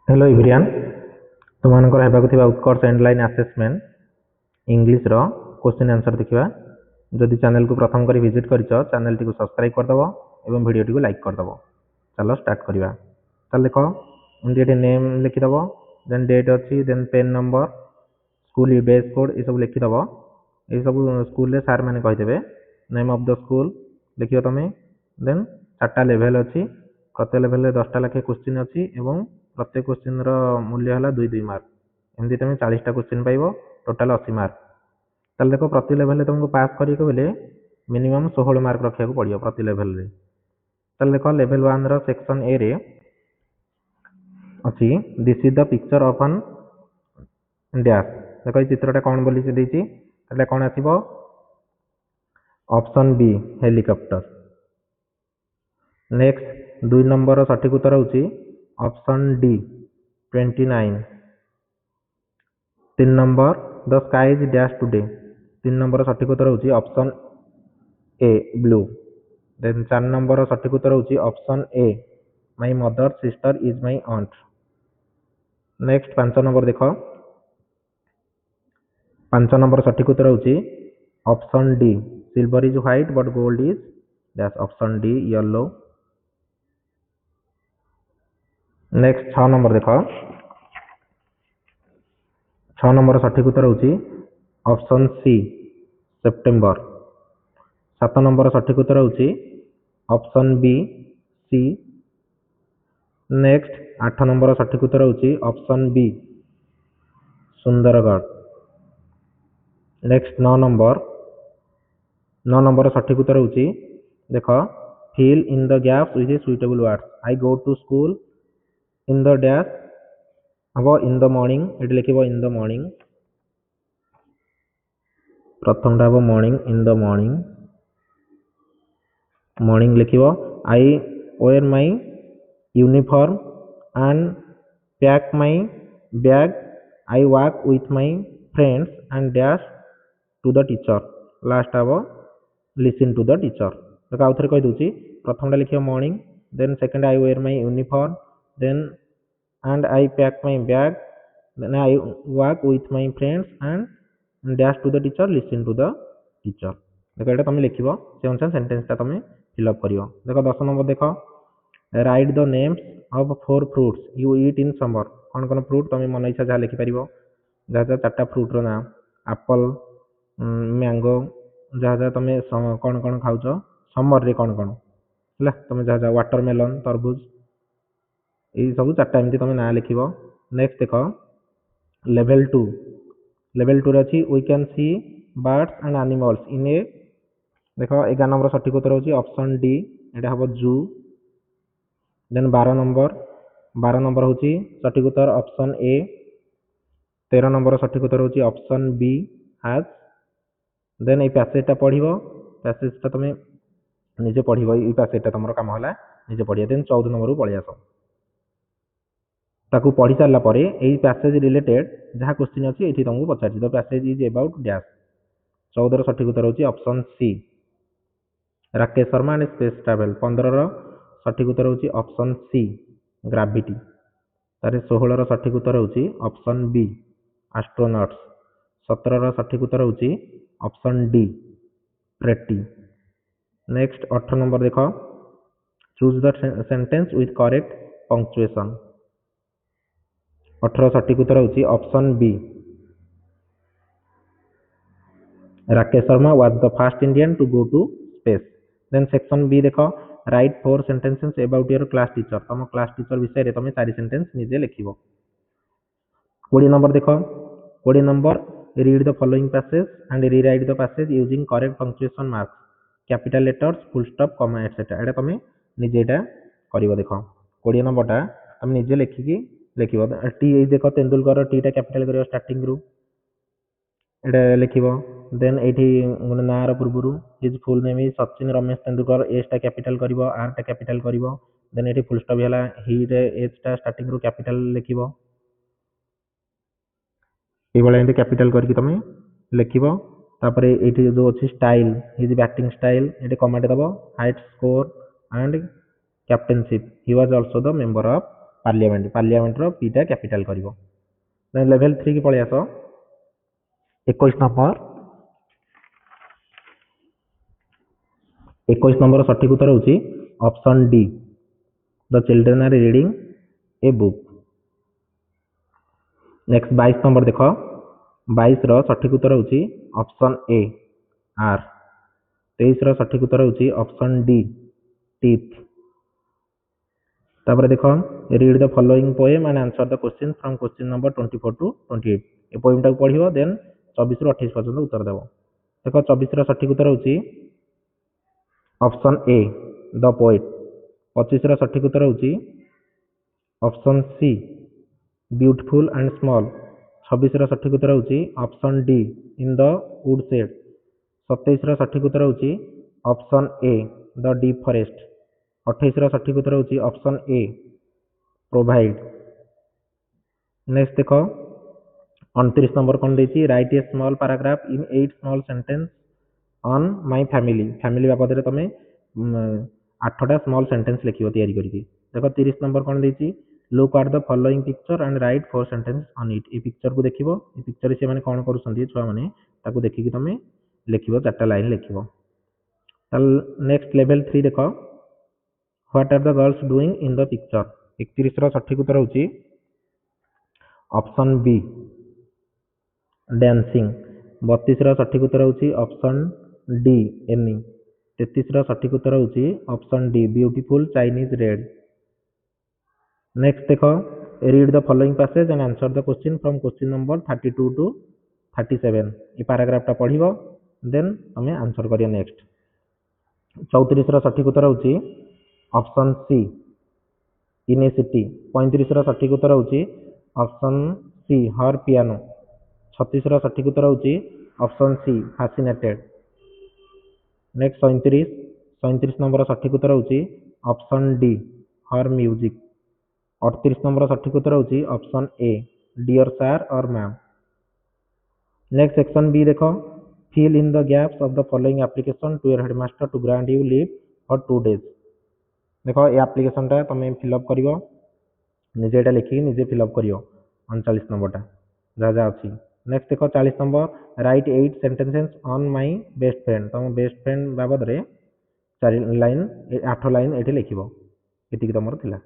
Hello everyone तुमनकर हेबाकु थिबा उत्कर्ष underline assessment English रो question answer देखिबा। जदि चैनल को प्रथम करी विजिट करिछ चैनल टी को सब्सक्राइब कर दबो एवं वीडियो टी को लाइक कर दबो। चलो स्टार्ट करिबा। चल देखो एंडी नेम लिखि दबो, देन डेट अछि, then PEN number, school base code ए सब लिखि दबो। ए सब स्कूल रे सर माने कहि देबे नेम ऑफ द स्कूल लिखियो तमे। देन चारटा लेवल अछि, प्रत्येक लेवल रे 10टा लाखे क्वेश्चन अछि एवं प्रत्येक क्वेश्चन रो मूल्य हला 2 मार्क। एमदी तमे 40टा क्वेश्चन पाइबो, टोटल 80 मार्क। तल देखो प्रति लेवल रे तुमको पास करी के बेले मिनिमम 16 मार्क रखिया को पड़ियो प्रति लेवल रे। तल देखो लेवल 1 रो सेक्शन ए रे अछि this is the picture of an dash. देखो ई चित्रटा कोन बोली से देछि, तले कोन आसीबो option B helicopter. Next 2 number रो सठिक उत्तर होछि option D 29। 3 number the sky is dash today. 3 number सठिक उत्तर होछि option A blue. Then 4 number सठिक उत्तर होछि option A my mother sister is my aunt. Next 5 number देखो, 5 नंबर सठिक उत्तर होछि option D silver is white but gold is dash. Option D yellow. Next 6 number देखो, 6 नंबर सठिक उत्तर होछि ऑप्शन सी सेप्टेम्बर। 7 नंबर सठिक उत्तर होछि option B C. Next 8 number सठिक उत्तर होछि option B Sundargarh. Next 9 number सठिक उत्तर होछि देखो fill in the gaps with a suitable words. I go to school in the dash हबो इन द मॉर्निंग, एटी लिखिबो इन द मॉर्निंग। प्रथम टा हबो morning, in the morning, morning लिखिबो। I wear my uniform and pack my bag, I walk with my friends and dash to the teacher. Last हबो listen to the teacher. देखो आउथरे कहि दोछि, प्रथम टा लिखिबो morning, then second I wear my uniform, then and I pack my bag, then I walk with my friends and dash to the teacher, listen to the teacher। देखो एटा तुम लिखिबो से अनुसार सेंटेंस ता तुम फिल अप करियो। देखो 10 number देखो right the names of 4 fruits you eat in summer. Cone cone fruit तुम मन इच्छा जा लिखि परिबो, जा जा चारटा फ्रूट रो नाम एप्पल, मैंगो, जा जा तुम कोन कोन खाउछो समर रे कोन कोन हला तुम जा जा वाटरमेलन, तरबूज, ये सब चार्टा एमती तुम ना लिख। नेक्स्ट देख लेवल 2, लेवल 2 अच्छी we can see birds and animals in a. देख 11 नंबर सठिक उत्तर होची ऑप्शन डी, एटा हम जू। देन 12 नंबर होची सठिक उत्तर ऑप्शन ए। 13 नंबर सठिक उत्तर होची ऑप्शन बी हैज। देन ये पैसेजटा पढ़िबो, पैसेजटा तुम निजे पढ़िबो, ये पैसेजटा तुम काम होला निजे पढ़िया। देन 14 नंबर को पळि आसो, ताकू पढ़ी सारा पर यही पैसेज रिलेटेड जहाँ क्वेश्चन अच्छी ये तुमको पचार the passage is about dash. 14 सठिक उत्तर होची option C Rakesh Sharma and space travel. 15 सठिक उत्तर होची ऑप्शन सी ग्रेविटी। तारे 16 सठिक उत्तर होची ऑप्शन बी एस्ट्रोनॉट्स। 17 सठिक उत्तर होची option D pretty. Next 18 number देखो choose the sentence with correct punctuation. 18 सठिक उत्तर होची option B Rakesh Sharma was the first Indian to go to space. Then section B देखो write 4 sentences about your class teacher. तुम class teacher विषय रे तुम 4 sentence निजे लिखिबो। 20 नंबर देखो 20 number read the following passage and rewrite the passage using correct punctuation marks, capital letters, full stop, comma etcetera. एटा तुम निजे एटा करिवो। देखो 20 नंबरटा तुम निजे लिखिकी लिखिबो। टी देखो तेंदुलकर टीटा कैपिटल करियो स्टार्टिंग रु एटा लिखिबो। देन एठी गुण नार पूर्वरु his full name is Sachin Ramesh Tendulkar, S टा कैपिटल करिवो, आर टा कैपिटल करिवो। देन एठी फुल स्टॉप होला ही रे एच टा स्टार्टिंग रु कैपिटल लिखिबो। ए वाला एंड कैपिटल करके तुम लिखिबो। तापर एठी जो अछि स्टाइल हिज बैटिंग स्टाइल एठी कमेंट दबो highest score and captainship he was also the member of parliament parliament रो पीटा कैपिटल करिवो देन लेवल 3 की पळे आसो 21 नंबर 21 नंबर सठिक उत्तर होची option D the children are reading a book next 22 number देखो 22 रो सठिक उत्तर होची ऑप्शन ए आर 23 रो सठिक उत्तर होची ऑप्शन डी टीथ तापर देखो read the following poem and answer the question from question number 24 to 28 ए पोएम टाक पढिबो देन 24 रु 28 पर्यंत उत्तर देबो देखो 24 रो सठिक उत्तर होची ऑप्शन ए द पोएट 25 रो सठिक उत्तर होची option C beautiful and small 26 रो सठिक उत्तर होची option D in the wood shed 27 रो सठिक उत्तर होची option A the deep forest 28 रो सठिक उत्तर होची ऑप्शन ए प्रोवाइड नेक्स्ट देखो 29 नंबर कोन देची write a small paragraph in 8 small sentence on my family family बाबद रे तमे 8टा स्मॉल सेंटेंस लिखियो तयारी करके देखो 30 नंबर कोन देची look at the following picture and write 4 sentence on it ए पिक्चर को देखिबो ए पिक्चर से माने कोन करूसंती छुआ माने ताको देखि कि तमे लिखिबो 4टा लाइन लिखिबो तल नेक्स्ट लेवल 3 देखो what are the girls doing in the picture 31 row सठिक उत्तर होची ऑप्शन बी डांसिंग 32 रो सठिक उत्तर होची ऑप्शन डी एनी 33 रो सठिक उत्तर होची option D beautiful Chinese red next देखो read the following passage and answer the question from question number 32 to 37 ये पैराग्राफ टा पढिबो देन हमें आंसर करिया नेक्स्ट 34 रो सठिक उत्तर होची ऑप्शन सी इन ए सिटी 35 रो सठिक उत्तर होची ऑप्शन सी हर पियानो 36 रो सठिक उत्तर होची option C fascinated next 37 number सठिक उत्तर होची option D her music 38 number सठिक उत्तर होची ऑप्शन ए डियर सर और मैम नेक्स्ट सेक्शन बी देखो fill in the gaps of the following application to your headmaster to grant you leave for 2 days देखो ये एप्लीकेशन टा तुम fill up करिवो निजे एटा लिखि निजे फिलअप करियो 39 नंबर टा जा जा अछि नेक्स्ट देखो 40 number right 8 sentences on my best friend तुम बेस्ट फ्रेंड बाबद रे 4 लाइन 8 लाइन एठी लिखिबो एतिक तमर थिला।